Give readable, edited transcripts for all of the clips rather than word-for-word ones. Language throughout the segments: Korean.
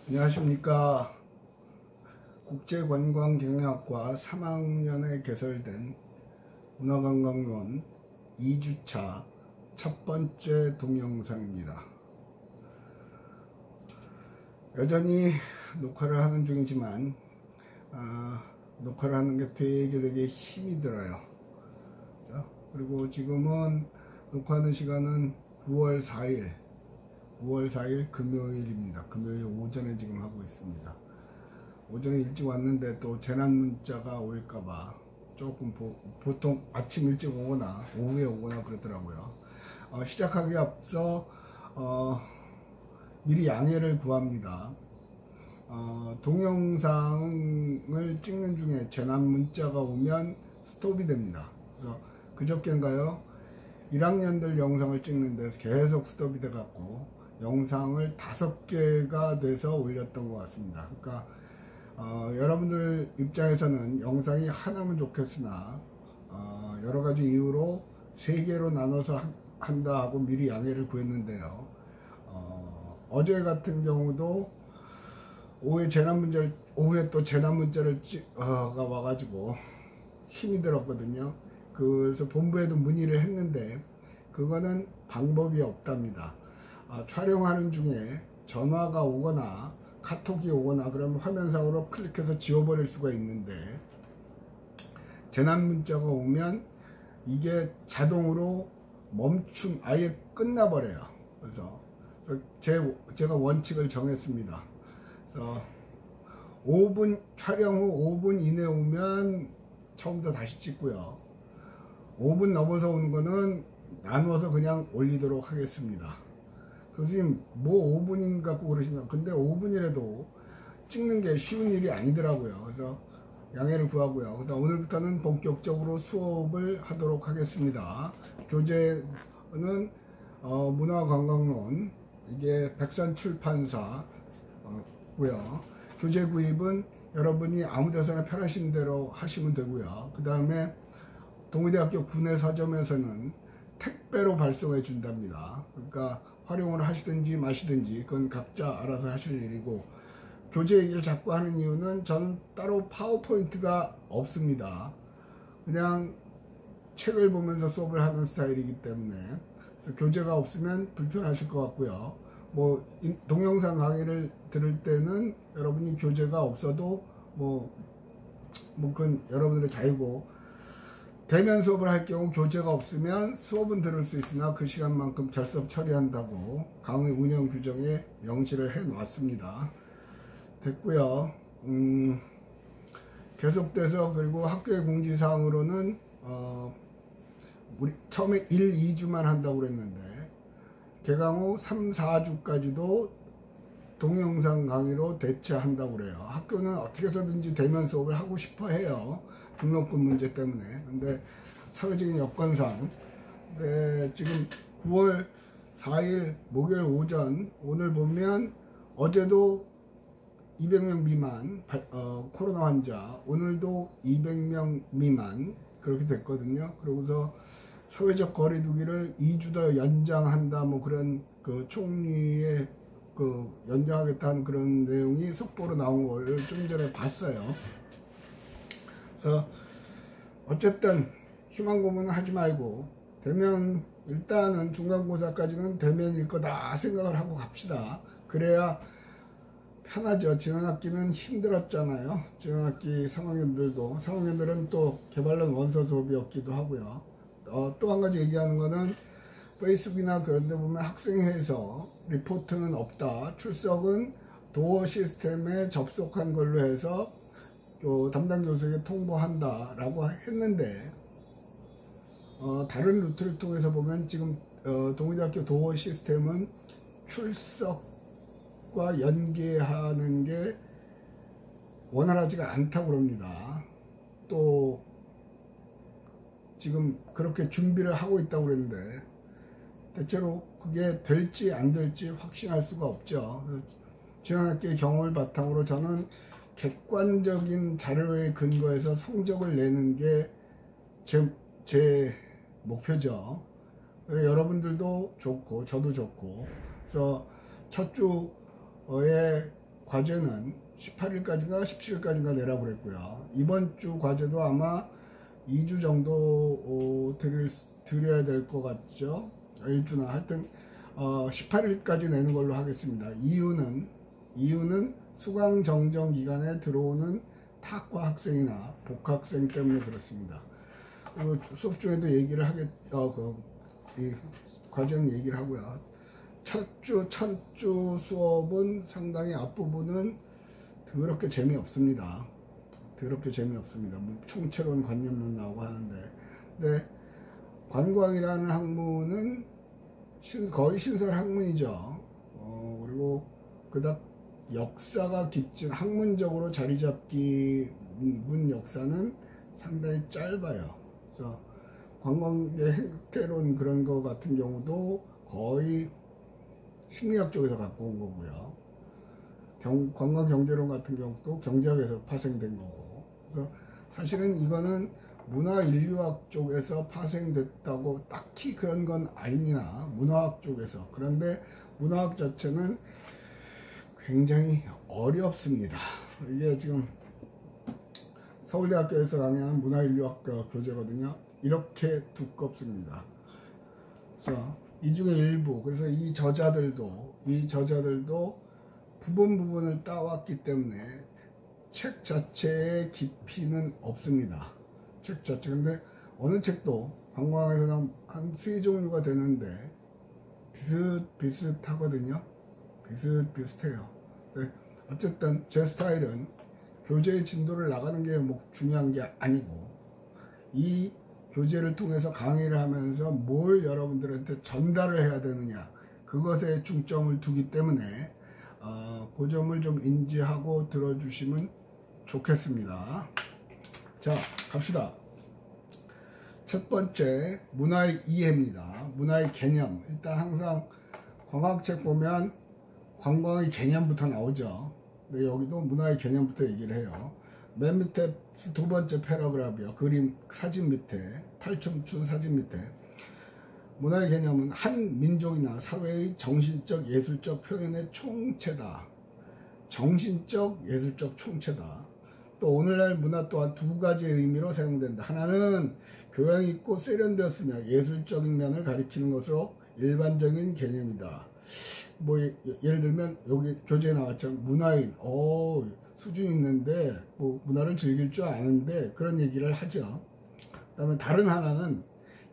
안녕하십니까. 국제관광경영학과 3학년에 개설된 문화관광론 2주차 첫 번째 동영상입니다. 여전히 녹화를 하는 중이지만 녹화를 하는 게 되게 힘이 들어요. 자, 그리고 지금은 녹화하는 시간은 9월 4일 금요일입니다. 금요일 오전에 지금 하고 있습니다. 오전에 일찍 왔는데 또 재난 문자가 올까봐 조금 보통 아침 일찍 오거나 오후에 오거나 그러더라고요. 시작하기 앞서 미리 양해를 구합니다. 동영상을 찍는 중에 재난 문자가 오면 스톱이 됩니다. 그래서 그저께인가요? 1학년들 영상을 찍는 데서 계속 스톱이 돼 갖고 영상을 5개가 돼서 올렸던 것 같습니다. 그러니까 여러분들 입장에서는 영상이 하나면 좋겠으나 여러가지 이유로 3개로 나눠서 한다 하고 미리 양해를 구했는데요. 어제 같은 경우도 오후에 또 재난 문자를 가 와가지고 힘이 들었거든요. 그래서 본부에도 문의를 했는데 그거는 방법이 없답니다. 촬영하는 중에 전화가 오거나 카톡이 오거나 그러면 화면상으로 클릭해서 지워버릴 수가 있는데 재난 문자가 오면 이게 자동으로 아예 끝나버려요. 그래서 제가 원칙을 정했습니다. 그래서 촬영 후 5분 이내 오면 처음부터 다시 찍고요. 5분 넘어서 오는 거는 나누어서 그냥 올리도록 하겠습니다. 교수님 뭐 5분인 갖고 그러시면 근데 5분이라도 찍는 게 쉬운 일이 아니더라고요. 그래서 양해를 구하고요. 그다음 오늘부터는 본격적으로 수업을 하도록 하겠습니다. 교재는 문화관광론, 이게 백산출판사 고요. 교재 구입은 여러분이 아무 데서나 편하신 대로 하시면 되고요. 그 다음에 동의대학교 구내 서점에서는 택배로 발송해 준답니다. 그러니까 활용을 하시든지 마시든지 그건 각자 알아서 하실 일이고, 교재 얘기를 자꾸 하는 이유는 저는 따로 파워포인트가 없습니다. 그냥 책을 보면서 수업을 하는 스타일이기 때문에 그래서 교재가 없으면 불편하실 것 같고요. 뭐 동영상 강의를 들을 때는 여러분이 교재가 없어도 그건 여러분들의 자유고, 대면 수업을 할 경우 교재가 없으면 수업은 들을 수 있으나 그 시간만큼 결석 처리한다고 강의 운영 규정에 명시를 해 놨습니다. 됐고요. 계속돼서 그리고 학교의 공지사항으로는 우리 처음에 1, 2주만 한다고 그랬는데 개강 후 3, 4주까지도 동영상 강의로 대체한다고 그래요. 학교는 어떻게 해서든지 대면 수업을 하고 싶어 해요. 등록금 문제 때문에. 근데 사회적인 여건상 지금 9월 4일 목요일 오전, 오늘 보면 어제도 200명 미만 코로나 환자, 오늘도 200명 미만 그렇게 됐거든요. 그러고서 사회적 거리두기를 2주 더 연장한다 그런 총리의 연장하겠다는 그런 내용이 속보로 나온 걸 좀 전에 봤어요. 그래서 어쨌든 희망 고문은 하지 말고 대면, 일단은 중간고사까지는 대면일 거다 생각을 하고 갑시다. 그래야 편하죠. 지난 학기는 힘들었잖아요. 지난 학기 3학년들은 또 개발론 원서 수업이었기도 하고요. 또 한 가지 얘기하는 거는 페이스북이나 그런 데 보면 학생회에서 리포트는 없다, 출석은 도어 시스템에 접속한 걸로 해서 담당 교수에게 통보한다 라고 했는데 다른 루트를 통해서 보면 지금 동의대학교 도어 시스템은 출석과 연계하는 게 원활하지가 않다고 합니다. 또 지금 그렇게 준비를 하고 있다고 그랬는데 대체로 그게 될지 안 될지 확신할 수가 없죠. 지난 학기의 경험을 바탕으로 저는 객관적인 자료에 근거해서 성적을 내는 게 제 목표죠. 그래서 여러분들도 좋고 저도 좋고, 그래서 첫 주에 과제는 18일까지인가 17일까지인가 내라고 그랬고요. 이번 주 과제도 아마 2주 정도 드려야 될 것 같죠. 1주나 하여튼 18일까지 내는 걸로 하겠습니다. 이유는 수강 정정 기간에 들어오는 타과 학생이나 복학생 때문에 그렇습니다. 그리고 수업 중에도 얘기를 이 과제는 얘기를 하고요. 첫 주 수업은 상당히 앞부분은 더럽게 재미없습니다. 뭐 총체론 관념론 나오고 하는데, 근데 관광이라는 학문은 거의 신설 학문이죠. 그리고 그닥 역사가 깊진, 학문적으로 자리 잡기 문 역사는 상당히 짧아요. 그래서 관광의 행태론 그런 거 같은 경우도 거의 심리학 쪽에서 갖고 온 거고요. 관광 경제론 같은 경우도 경제학에서 파생된 거고. 그래서 사실은 이거는 문화 인류학 쪽에서 파생됐다고 딱히 그런 건 아닙니다. 문화학 쪽에서. 그런데 문화학 자체는 굉장히 어렵습니다. 이게 지금 서울대학교에서 강의한 문화인류학과 교재거든요. 이렇게 두껍습니다. 그래서 이 중에 일부, 그래서 이 저자들도 부분을 따왔기 때문에 책 자체의 깊이는 없습니다. 책 자체. 근데 어느 책도 관광에서는 한 3종류가 되는데 비슷하거든요. 비슷해요. 네. 어쨌든 제 스타일은 교재의 진도를 나가는 게 중요한 게 아니고, 이 교재를 통해서 강의를 하면서 뭘 여러분들한테 전달을 해야 되느냐, 그것에 중점을 두기 때문에 그 점을 좀 인지하고 들어주시면 좋겠습니다. 자, 갑시다. 첫 번째, 문화의 이해입니다. 문화의 개념. 일단 항상 관광책 보면 관광의 개념부터 나오죠. 근데 여기도 문화의 개념부터 얘기를 해요. 맨 밑에 두 번째 패러그래프요. 그림 사진 밑에, 탈춤춘 사진 밑에, 문화의 개념은 한 민족이나 사회의 정신적 예술적 표현의 총체다. 정신적 예술적 총체다. 또 오늘날 문화 또한 두 가지의 의미로 사용된다. 하나는 교양이 있고 세련되었으며 예술적인 면을 가리키는 것으로 일반적인 개념이다. 예를 들면 여기 교재에 나왔죠. 문화인, 수준 있는데 문화를 즐길 줄 아는데, 그런 얘기를 하죠. 그 다음에 다른 하나는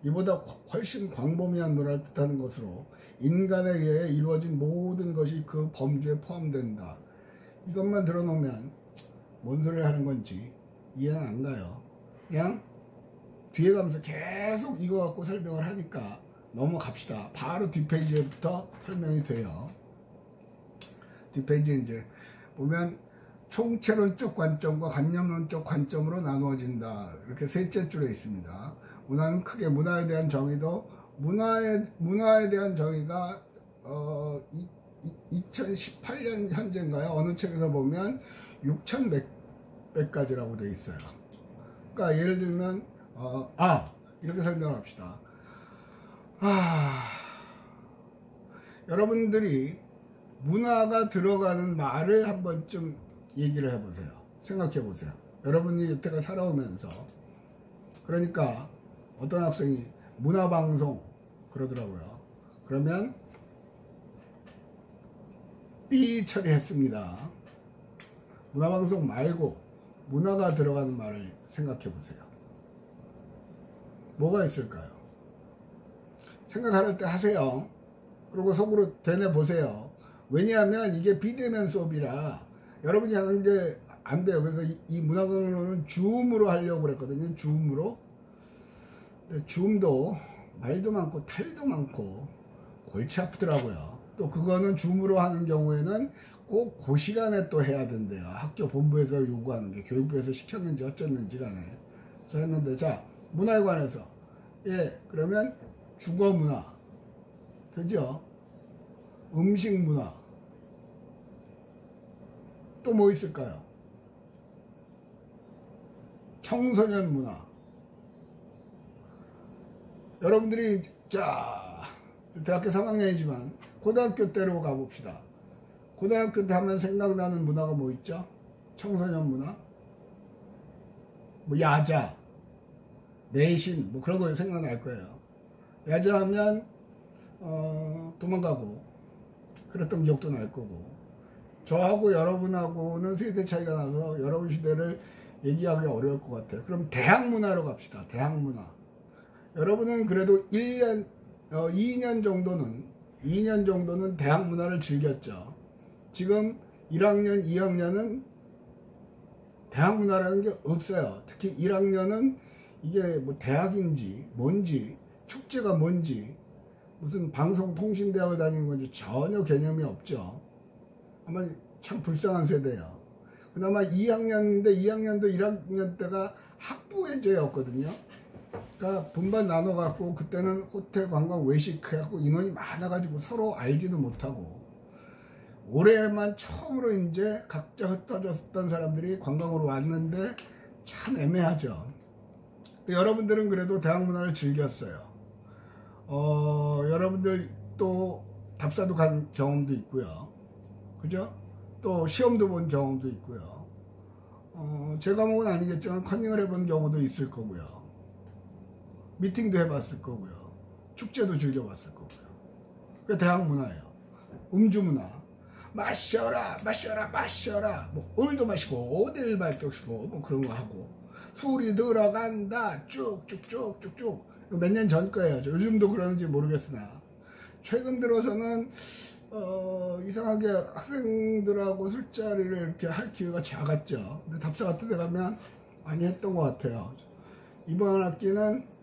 이보다 훨씬 광범위한 문화를 뜻하는 것으로 인간에 의해 이루어진 모든 것이 그 범주에 포함된다. 이것만 들어놓으면 뭔 소리를 하는 건지 이해는 안 가요. 그냥 뒤에 가면서 계속 이거 갖고 설명을 하니까 넘어갑시다. 바로 뒷페이지부터 설명이 돼요. 뒷페이지에 이제 보면 총체론적 관점과 관념론적 관점으로 나누어진다. 이렇게 셋째 줄에 있습니다. 문화는 크게 문화에 대한 정의도, 문화에 대한 정의가 2018년 현재인가요? 어느 책에서 보면 6,100 가지라고 되어 있어요. 그러니까 예를 들면 이렇게 설명을 합시다. 여러분들이 문화가 들어가는 말을 한 번쯤 얘기를 해보세요. 생각해 보세요. 여러분이 여태까지 살아오면서. 그러니까 어떤 학생이 문화방송 그러더라고요. 그러면 삐 처리했습니다. 문화방송 말고 문화가 들어가는 말을 생각해 보세요. 뭐가 있을까요? 생각할 때 하세요. 그리고 속으로 되뇌 보세요. 왜냐하면 이게 비대면 수업이라 여러분이 하는 게 안 돼요. 그래서 이 문화 강론은 줌으로 하려고 그랬거든요. 줌으로. 근데 줌도 말도 많고 탈도 많고 골치 아프더라고요. 또 그거는 줌으로 하는 경우에는 꼭 그 시간에 또 해야 된대요. 학교 본부에서 요구하는 게, 교육부에서 시켰는지 어쨌는지 간에. 그래서 했는데, 자, 문화에 관해서 그러면 주거 문화 되죠? 음식 문화, 또 뭐 있을까요? 청소년 문화. 여러분들이 대학교 3학년이지만 고등학교 때로 가봅시다. 고등학교 때 하면 생각나는 문화가 뭐 있죠? 청소년 문화, 뭐 야자, 매신, 뭐 그런 거 생각날 거예요. 야자 하면 도망가고 그랬던 기억도 날 거고, 저하고 여러분하고는 세대 차이가 나서 여러분 시대를 얘기하기 어려울 것 같아요. 그럼 대학 문화로 갑시다. 대학 문화. 여러분은 그래도 2년 정도는 대학 문화를 즐겼죠. 지금 1학년, 2학년은 대학 문화라는 게 없어요. 특히 1학년은 이게 뭐 대학인지 뭔지, 축제가 뭔지, 무슨 방송통신대학을 다니는 건지 전혀 개념이 없죠. 아마 참 불쌍한 세대예요. 그나마 2학년인데 2학년도 1학년 때가 학부해제였거든요. 그러니까 분반 나눠 갖고 그때는 호텔 관광 외식해갖고 인원이 많아가지고 서로 알지도 못하고, 올해만 처음으로 이제 각자 흩어졌던 사람들이 관광으로 왔는데 참 애매하죠. 여러분들은 그래도 대학 문화를 즐겼어요. 여러분들 또 답사도 간 경험도 있고요. 그죠? 또 시험도 본 경험도 있고요. 제 과목은 아니겠지만 컨닝을 해본 경우도 있을 거고요. 미팅도 해봤을 거고요. 축제도 즐겨봤을 거고요. 그게 대학 문화예요. 음주 문화. 마셔라 마셔라 마셔라, 뭐 오늘도 마시고 오늘 말뚝시고 뭐 그런 거 하고, 술이 들어간다 쭉쭉쭉쭉쭉. 몇 년 전 거예요. 요즘도 그러는지 모르겠으나 최근 들어서는 이상하게 학생들하고 술자리를 이렇게 할 기회가 작았죠. 근데 답사 같은 데 가면 많이 했던 것 같아요. 이번 학기는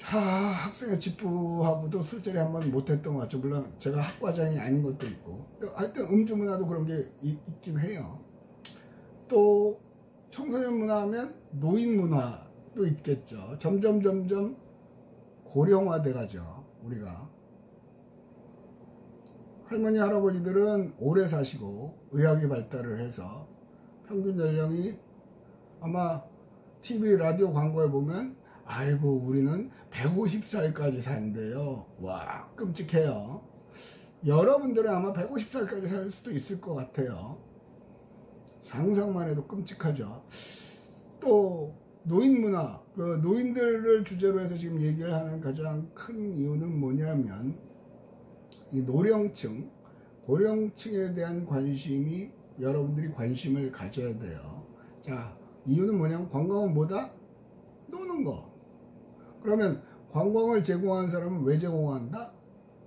학생의 집부하고도 술자리 한번 못했던 것 같죠. 물론 제가 학과장이 아닌 것도 있고, 하여튼 음주 문화도 그런 게 있긴 해요. 또 청소년 문화 하면 노인 문화도 있겠죠. 점점 고령화 돼가죠. 우리가 할머니 할아버지들은 오래 사시고 의학이 발달을 해서 평균 연령이 아마 TV 라디오 광고에 보면 아이고 우리는 150살까지 산대요. 와, 끔찍해요. 여러분들은 아마 150살까지 살 수도 있을 것 같아요. 상상만 해도 끔찍하죠. 또 노인 문화, 그 노인들을 주제로 해서 지금 얘기를 하는 가장 큰 이유는 뭐냐면, 이 노령층, 고령층에 대한 관심이, 여러분들이 관심을 가져야 돼요. 자, 이유는 뭐냐면 관광은 뭐다? 노는 거. 그러면 관광을 제공하는 사람은 왜 제공한다?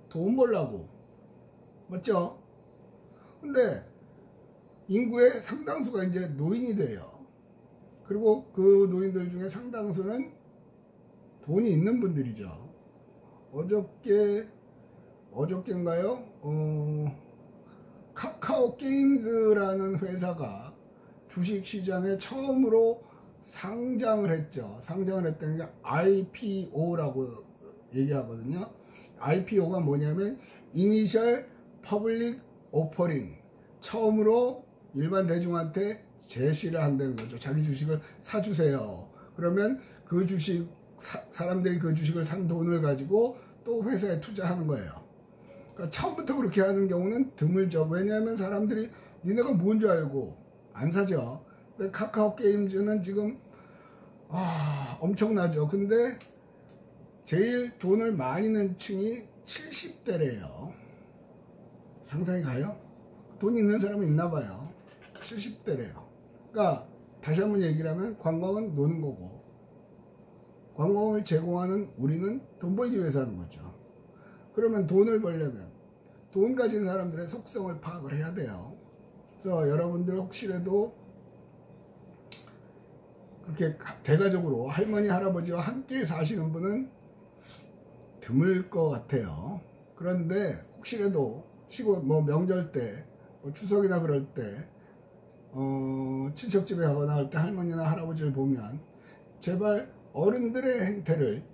돈 벌라고. 맞죠? 근데 인구의 상당수가 이제 노인이 돼요. 그리고 그 노인들 중에 상당수는 돈이 있는 분들이죠. 어저께인가요? 카카오 게임즈라는 회사가 주식시장에 처음으로 상장을 했죠. 상장을 했다는 게 IPO라고 얘기하거든요. IPO가 뭐냐면 이니셜 퍼블릭 오퍼링, 처음으로 일반 대중한테 제시를 한다는 거죠. 자기 주식을 사주세요. 그러면 그 주식, 사람들이 그 주식을 산 돈을 가지고 또 회사에 투자하는 거예요. 그러니까 처음부터 그렇게 하는 경우는 드물죠. 왜냐하면 사람들이 니네가 뭔 줄 알고 안 사죠. 근데 카카오 게임즈는 지금 엄청나죠. 근데 제일 돈을 많이 낸 층이 70대래요. 상상이 가요? 돈 있는 사람이 있나 봐요. 70대래요. 그러니까 다시 한번 얘기를 하면 관광은 노는 거고, 관광을 제공하는 우리는 돈 벌기 위해서 하는 거죠. 그러면 돈을 벌려면 돈 가진 사람들의 속성을 파악을 해야 돼요. 그래서 여러분들 혹시라도 그렇게 대가족으로 할머니 할아버지와 함께 사시는 분은 드물 것 같아요. 그런데 혹시라도 뭐 명절 때, 뭐 추석이나 그럴 때 친척집에 가거나 할 때 할머니나 할아버지를 보면 제발 어른들의 행태를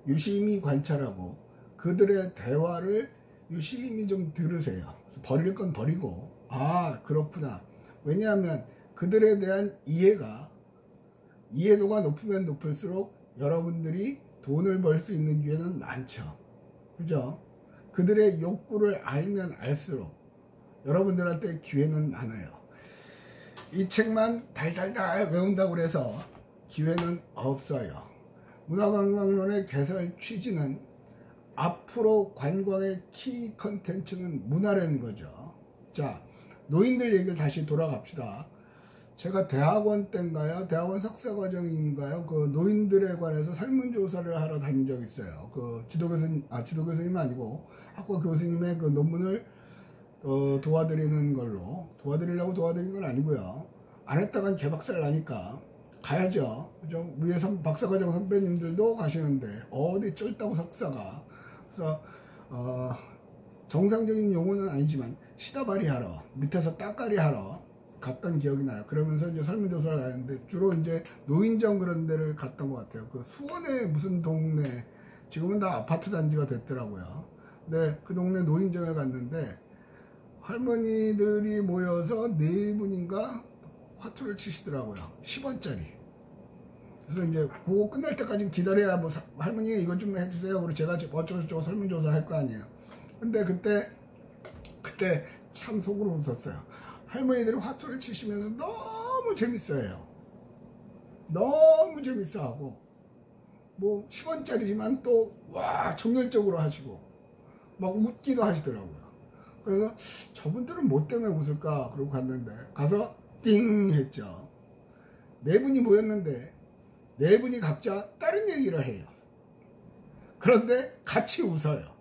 유심히 관찰하고 그들의 대화를 유심히 좀 들으세요. 그래서 버릴 건 버리고, 그렇구나. 왜냐하면 그들에 대한 이해도가 높으면 높을수록 여러분들이 돈을 벌 수 있는 기회는 많죠. 그죠? 그들의 욕구를 알면 알수록 여러분들한테 기회는 많아요. 이 책만 달달달 외운다고 해서 기회는 없어요. 문화관광론의 개설 취지는 앞으로 관광의 키 컨텐츠는 문화라는 거죠. 자, 노인들 얘기를 다시 돌아갑시다. 제가 대학원 때인가요? 대학원 석사과정인가요? 그 노인들에 관해서 설문조사를 하러 다닌 적이 있어요. 그 지도교수님 아니고 학과 교수님의 그 논문을 도와드리려고 도와드린 건 아니고요. 안 했다간 개박살 나니까 가야죠. 그죠? 위에 박사과정 선배님들도 가시는데 어디 쫄다고 석사가. 그래서 정상적인 용어는 아니지만 시다발이 하러, 밑에서 따까리 하러 갔던 기억이 나요. 그러면서 이제 설문조사를 하는데 주로 이제 노인정 그런 데를 갔던 것 같아요. 그 수원의 무슨 동네, 지금은 다 아파트 단지가 됐더라고요. 근데 그 동네 노인정에 갔는데 할머니들이 모여서 네 분인가 화투를 치시더라고요. 10원짜리. 그래서 이제 그거 끝날 때까지 기다려야 뭐 할머니 이거 좀 해주세요. 그리고 제가 어쩌고저쩌고 설문조사 할 거 아니에요. 근데 그때 참 속으로 웃었어요. 할머니들이 화투를 치시면서 너무 재밌어요. 너무 재밌어하고 뭐 10원짜리지만 또 와 정열적으로 하시고 막 웃기도 하시더라고요. 그래서 저분들은 뭐 때문에 웃을까 그러고 갔는데 가서 띵 했죠. 네 분이 모였는데 네 분이 각자 다른 얘기를 해요. 그런데 같이 웃어요.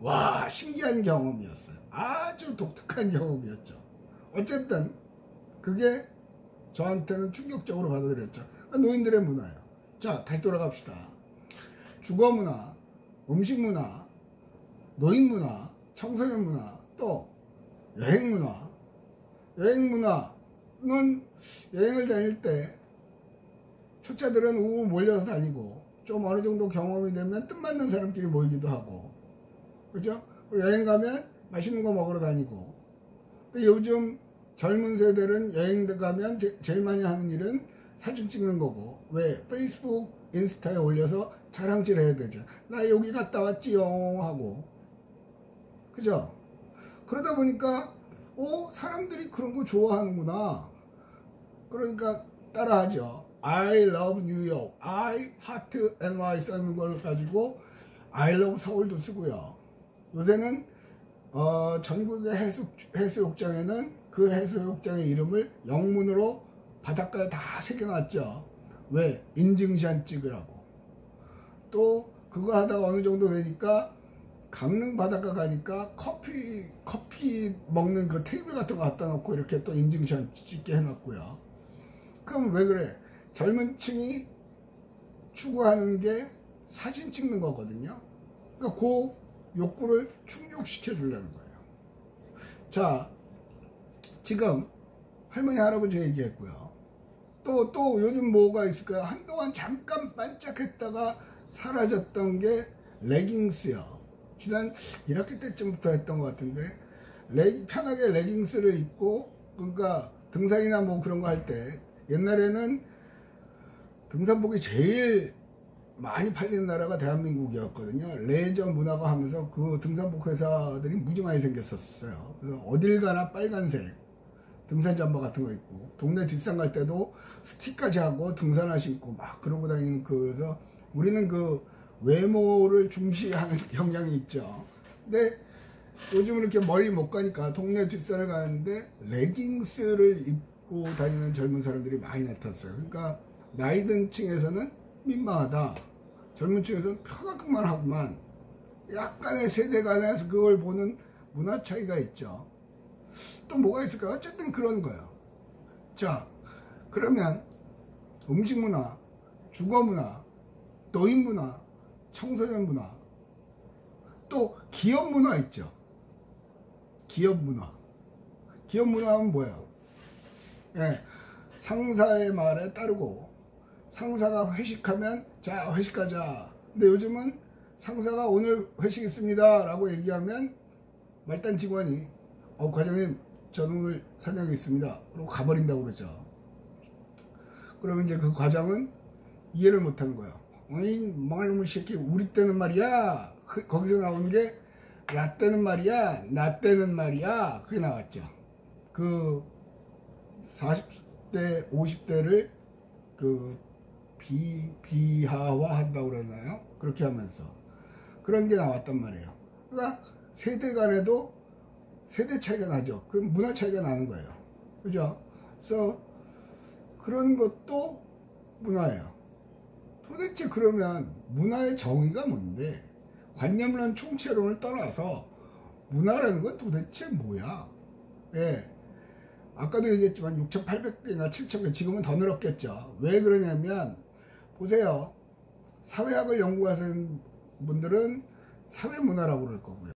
와 신기한 경험이었어요. 아주 독특한 경험이었죠. 어쨌든 그게 저한테는 충격적으로 받아들였죠. 노인들의 문화예요. 자 다시 돌아갑시다. 주거문화, 음식문화, 노인문화, 청소년 문화, 또 여행문화. 여행문화는 여행을 다닐 때 초짜들은 우 몰려서 다니고 좀 어느 정도 경험이 되면 뜻맞는 사람끼리 모이기도 하고 그죠? 그리고 여행 가면 맛있는 거 먹으러 다니고. 근데 요즘 젊은 세대는 여행 가면 제일 많이 하는 일은 사진 찍는 거고. 왜? 페이스북, 인스타에 올려서 자랑질 해야 되죠. 나 여기 갔다 왔지요 하고. 그죠? 그러다 보니까 사람들이 그런 거 좋아하는구나. 그러니까 따라하죠. I love New York, I heart NY 쓰는 걸 가지고 I love 서울도 쓰고요. 요새는 전국의 해수욕장에는 그 해수욕장의 이름을 영문으로 바닷가에 다 새겨놨죠. 왜? 인증샷 찍으라고. 또 그거 하다가 어느 정도 되니까 강릉 바닷가 가니까 커피 먹는 그 테이블 같은 거 갖다 놓고 이렇게 또 인증샷 찍게 해놨고요. 그럼 왜 그래? 젊은 층이 추구하는 게 사진 찍는 거거든요. 그러니까 그 욕구를 충족시켜 주려는 거예요. 자, 지금 할머니 할아버지 얘기했고요. 또 요즘 뭐가 있을까요? 한동안 잠깐 반짝했다가 사라졌던 게 레깅스요. 지난 1학기 때쯤부터 했던 것 같은데 편하게 레깅스를 입고 그러니까 등산이나 뭐 그런 거 할 때 옛날에는 등산복이 제일 많이 팔리는 나라가 대한민국이었거든요. 레저 문화가 하면서 그 등산복 회사들이 무지 많이 생겼었어요. 그래서 어딜 가나 빨간색 등산 잠바 같은 거 입고 동네 뒷산 갈 때도 스틱까지 하고 등산화 신고 막 그러고 다니는 그래서 우리는 그 외모를 중시하는 경향이 있죠. 근데 요즘은 이렇게 멀리 못 가니까 동네 뒷산을 가는데 레깅스를 입고 다니는 젊은 사람들이 많이 나타났어요. 그러니까 나이 든 층에서는 민망하다. 젊은 층에서는 편하게만 하구만. 약간의 세대 간에서 그걸 보는 문화 차이가 있죠. 또 뭐가 있을까요? 어쨌든 그런 거예요. 자, 그러면 음식 문화, 주거 문화, 노인 문화, 청소년 문화, 또 기업 문화 있죠. 기업 문화. 기업 문화는 뭐예요? 예, 상사의 말에 따르고 상사가 회식하면 자 회식하자. 근데 요즘은 상사가 오늘 회식 있습니다 라고 얘기하면 말단 직원이 과장님 저는 오늘 사장이 있습니다 그러고 가버린다고 그러죠. 그러면 이제 그 과장은 이해를 못하는 거예요. 어이 망할 놈의 새끼 우리 때는 말이야 거기서 나오는 게 라떼는 말이야, 나 때는 말이야, 그게 나왔죠. 그 40대, 50대를 그 비하화 한다고 그러나요? 그렇게 하면서 그런 게 나왔단 말이에요. 그러니까 세대 간에도 세대 차이가 나죠. 그 문화 차이가 나는 거예요. 그죠? 그래서 그런 것도 문화예요. 도대체 그러면 문화의 정의가 뭔데? 관념론 총체론을 떠나서 문화라는 건 도대체 뭐야? 예. 아까도 얘기했지만 6,800개나 7,000개, 지금은 더 늘었겠죠. 왜 그러냐면 보세요. 사회학을 연구하시는 분들은 사회문화라고 그럴 거고요.